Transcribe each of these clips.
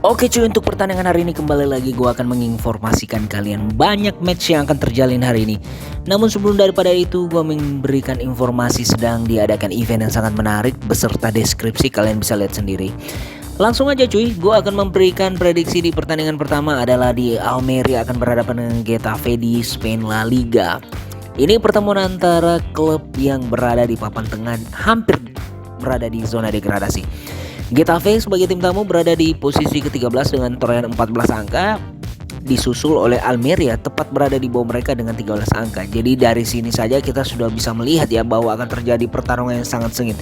Oke cuy, untuk pertandingan hari ini kembali lagi gue akan menginformasikan kalian banyak match yang akan terjalin hari ini. Namun sebelum daripada itu gue memberikan informasi sedang diadakan event yang sangat menarik beserta deskripsi, kalian bisa lihat sendiri. Langsung aja cuy, gue akan memberikan prediksi di pertandingan pertama adalah di Almeria akan berhadapan dengan Getafe di Spain La Liga. Ini pertemuan antara klub yang berada di papan tengah, hampir berada di zona degradasi. Getafe sebagai tim tamu berada di posisi ke-13 dengan torehan 14 angka, disusul oleh Almeria tepat berada di bawah mereka dengan 13 angka. Jadi dari sini saja kita sudah bisa melihat ya bahwa akan terjadi pertarungan yang sangat sengit.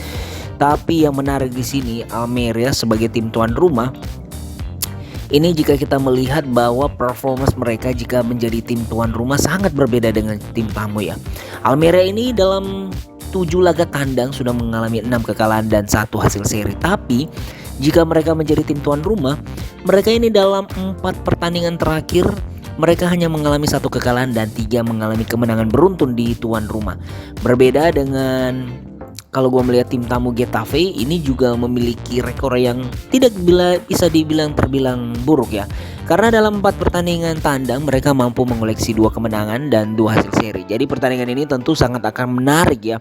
Tapi yang menarik di sini Almeria sebagai tim tuan rumah, ini jika kita melihat bahwa performance mereka jika menjadi tim tuan rumah sangat berbeda dengan tim tamu ya. Almeria ini dalam 7 laga tandang sudah mengalami 6 kekalahan dan 1 hasil seri. Tapi jika mereka menjadi tim tuan rumah, mereka ini dalam 4 pertandingan terakhir mereka hanya mengalami 1 kekalahan dan 3 mengalami kemenangan beruntun di tuan rumah. Berbeda dengan kalau gue melihat tim tamu Getafe, ini juga memiliki rekor yang tidak bisa dibilang terbilang buruk ya. Karena dalam 4 pertandingan tandang mereka mampu mengoleksi 2 kemenangan dan 2 hasil seri. Jadi pertandingan ini tentu sangat akan menarik ya.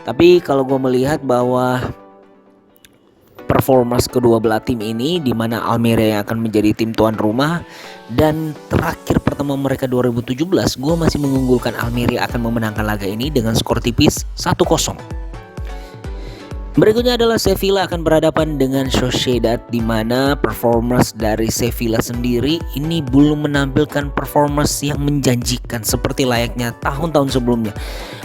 Tapi kalau gue melihat bahwa performance kedua belah tim ini, di mana Almeria yang akan menjadi tim tuan rumah dan terakhir pertemuan mereka 2017, gue masih mengunggulkan Almeria akan memenangkan laga ini dengan skor tipis 1-0. Berikutnya adalah Sevilla akan berhadapan dengan Sociedad, di mana performance dari Sevilla sendiri ini belum menampilkan performance yang menjanjikan seperti layaknya tahun-tahun sebelumnya.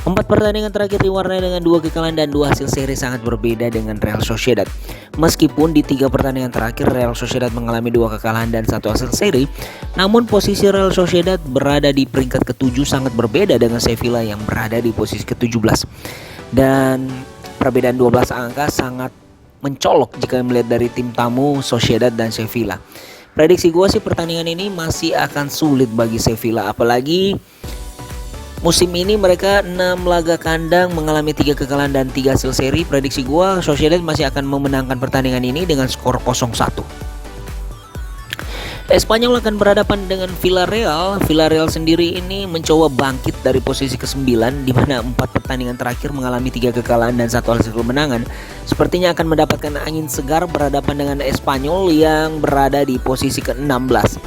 4 pertandingan terakhir diwarnai dengan 2 kekalahan dan 2 hasil seri sangat berbeda dengan Real Sociedad. Meskipun di 3 pertandingan terakhir Real Sociedad mengalami 2 kekalahan dan 1 hasil seri, namun posisi Real Sociedad berada di peringkat ke-7 sangat berbeda dengan Sevilla yang berada di posisi ke-17. Dan perbedaan 12 angka sangat mencolok jika melihat dari tim tamu Sociedad dan Sevilla. Prediksi gue sih pertandingan ini masih akan sulit bagi Sevilla, apalagi musim ini mereka 6 laga kandang mengalami 3 kekalahan dan 3 hasil seri. Prediksi gue Sociedad masih akan memenangkan pertandingan ini dengan skor 0-1. Espanyol akan berhadapan dengan Villarreal. Villarreal sendiri ini mencoba bangkit dari posisi ke-9, di mana 4 pertandingan terakhir mengalami 3 kekalahan dan 1 hasil kemenangan. Sepertinya akan mendapatkan angin segar berhadapan dengan Espanyol yang berada di posisi ke-16.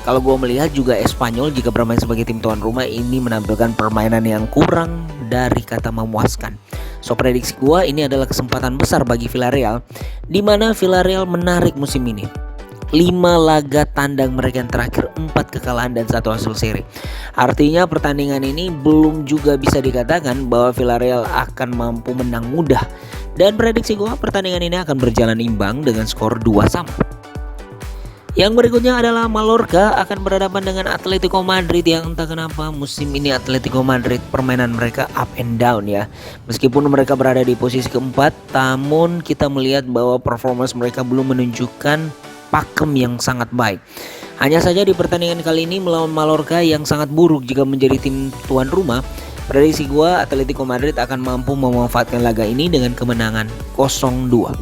Kalau gue melihat juga Espanyol jika bermain sebagai tim tuan rumah ini menampilkan permainan yang kurang dari kata memuaskan. So prediksi gue ini adalah kesempatan besar bagi Villarreal, di mana Villarreal menarik musim ini. 5 laga tandang mereka yang terakhir 4 kekalahan dan 1 hasil seri. Artinya pertandingan ini belum juga bisa dikatakan bahwa Villarreal akan mampu menang mudah. Dan prediksi gue pertandingan ini akan berjalan imbang dengan skor 2-2. Yang berikutnya adalah Mallorca akan berhadapan dengan Atletico Madrid, yang entah kenapa musim ini Atletico Madrid permainan mereka up and down ya. Meskipun mereka berada di posisi keempat, namun kita melihat bahwa performance mereka belum menunjukkan pakem yang sangat baik. Hanya saja di pertandingan kali ini melawan Mallorca yang sangat buruk jika menjadi tim tuan rumah, prediksi gua Atletico Madrid akan mampu memanfaatkan laga ini dengan kemenangan 0-2.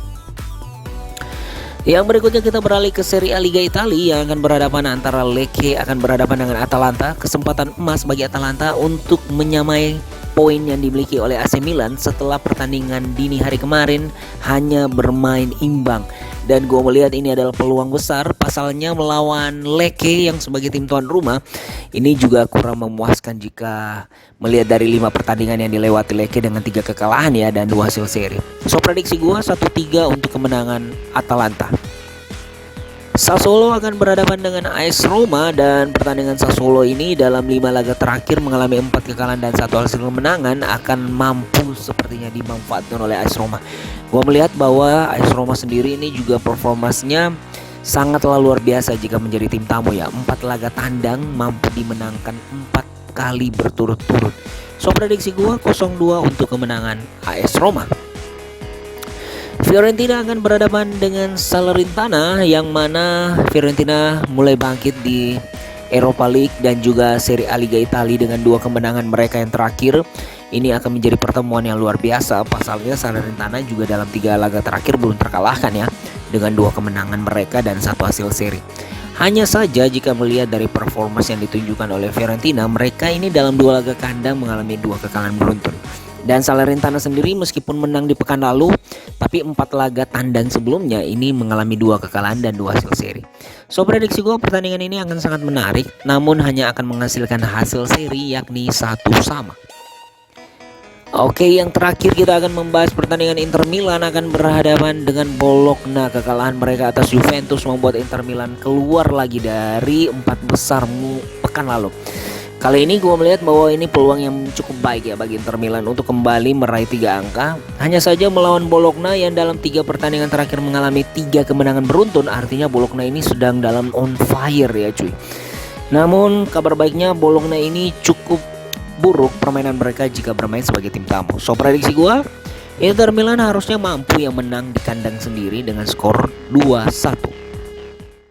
Yang berikutnya kita beralih ke Serie A Liga Italia yang akan berhadapan antara Lecce akan berhadapan dengan Atalanta. Kesempatan emas bagi Atalanta untuk menyamai poin yang dimiliki oleh AC Milan setelah pertandingan dini hari kemarin hanya bermain imbang. Dan gue melihat ini adalah peluang besar. Pasalnya melawan Lecce yang sebagai tim tuan rumah ini juga kurang memuaskan jika melihat dari 5 pertandingan yang dilewati Lecce dengan 3 kekalahan ya dan 2 hasil seri. So prediksi gue 1-3 untuk kemenangan Atalanta. Sassuolo akan berhadapan dengan AS Roma, dan pertandingan Sassuolo ini dalam 5 laga terakhir mengalami 4 kekalahan dan 1 hasil kemenangan akan mampu sepertinya dimanfaatkan oleh AS Roma. Gua melihat bahwa AS Roma sendiri ini juga performanya sangatlah luar biasa jika menjadi tim tamu ya. 4 laga tandang mampu dimenangkan 4 kali berturut-turut. So prediksi gua 0-2 untuk kemenangan AS Roma. Fiorentina akan berhadapan dengan Salernitana, yang mana Fiorentina mulai bangkit di Europa League dan juga Serie A Liga Italia dengan 2 kemenangan mereka yang terakhir. Ini akan menjadi pertemuan yang luar biasa. Pasalnya Salernitana juga dalam 3 laga terakhir belum terkalahkan ya. dengan 2 kemenangan mereka dan 1 hasil seri. Hanya saja jika melihat dari performa yang ditunjukkan oleh Fiorentina, mereka ini dalam 2 laga kandang mengalami 2 kekalahan beruntun. Dan Salernitana sendiri meskipun menang di pekan lalu, tapi 4 laga tandang sebelumnya ini mengalami 2 kekalahan dan 2 hasil seri. So prediksi gue pertandingan ini akan sangat menarik, namun hanya akan menghasilkan hasil seri yakni 1 sama. Oke, yang terakhir kita akan membahas pertandingan Inter Milan akan berhadapan dengan Bologna. Kekalahan mereka atas Juventus membuat Inter Milan keluar lagi dari 4 besar pekan lalu. Kali ini gue melihat bahwa ini peluang yang cukup baik ya bagi Inter Milan untuk kembali meraih 3 angka. Hanya saja melawan Bologna yang dalam 3 pertandingan terakhir mengalami 3 kemenangan beruntun. Artinya Bologna ini sedang dalam on fire ya cuy. Namun kabar baiknya Bologna ini cukup buruk permainan mereka jika bermain sebagai tim tamu. So prediksi gue, Inter Milan harusnya mampu yang menang di kandang sendiri dengan skor 2-1.